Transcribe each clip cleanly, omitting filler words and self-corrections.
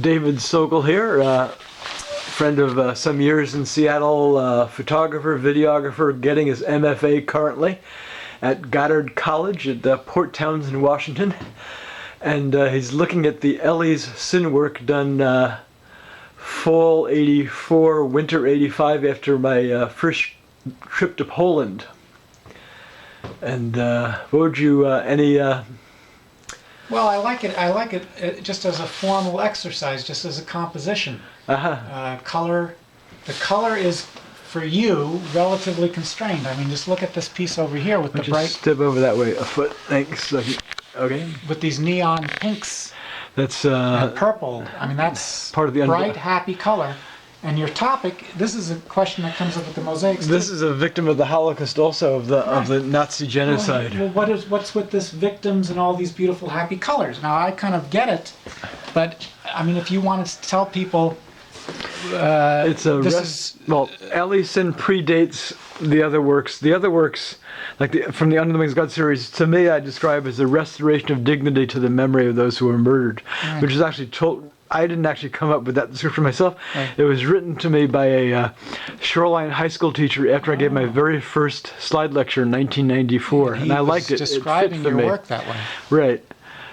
David Sokal here, friend of some years in Seattle, photographer, videographer, getting his M.F.A. currently at Goddard College at Port Townsend, Washington. And he's looking at the Elie's sin work done fall 84, winter 85 after my first trip to Poland. And what would you, Well, I like it just as a formal exercise, just as a composition. Color, the color is, for you, relatively constrained. I mean, just look at this piece over here with the bright... Step over that way a foot, thanks. Okay. With these neon pinks. That's and purple. I mean, that's part of the bright, happy color. And your topic, this is a question that comes up with the mosaics. This is a victim of the Holocaust, also of the Nazi genocide. Well, what's with this victims and all these beautiful, happy colors? Now, I kind of get it, but I mean, if you wanted to tell people, it's a well, Elie's sin predates the other works. The other works, like from the Under the Wings of God series, to me, I describe as a restoration of dignity to the memory of those who were murdered, which is actually told. I didn't actually come up with that description myself. Right. It was written to me by a Shoreline high school teacher after I gave my very first slide lecture in 1994, and I liked it. Describing your work that way. Right.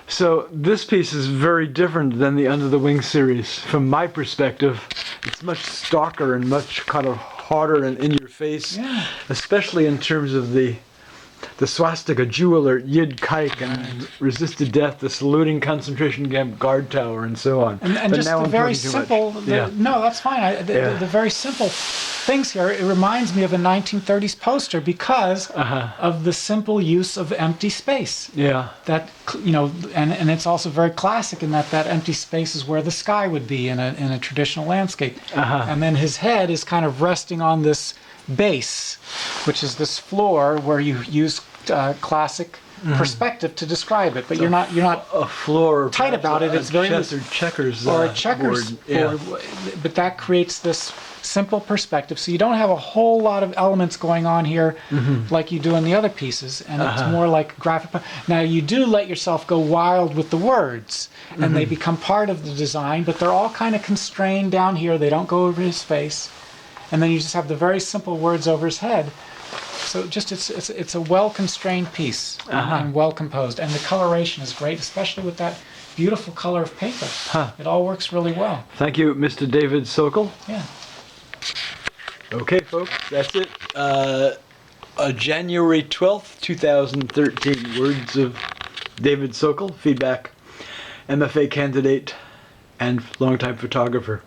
So this piece is very different than the Under the Wings series. From my perspective, it's much starker and much kind of harder and in your face, especially in terms of the swastika, Jew alert, Yid Kike, and resisted death, the saluting concentration camp guard tower, and so on. And just the very simple, no, that's fine. The very simple things here, it reminds me of a 1930s poster because of the simple use of empty space. Yeah. That, you know, and it's also very classic in that empty space is where the sky would be in a traditional landscape. And then his head is kind of resting on this base, which is this floor where you use classic perspective to describe it, but you're not a floor tight about it. It's very checkers or a checkers board, but that creates this simple perspective. So you don't have a whole lot of elements going on here like you do in the other pieces, and it's more like graphic. Now you do let yourself go wild with the words, and they become part of the design, but they're all kind of constrained down here. They don't go over his face. And then you just have the very simple words over his head. So just it's a well-constrained piece and well-composed. And the coloration is great, especially with that beautiful color of paper. It all works really well. Thank you, Mr. David Sokal. Yeah. Okay, folks, that's it. January 12th, 2013. Words of David Sokal, feedback, M.F.A. candidate, and longtime photographer.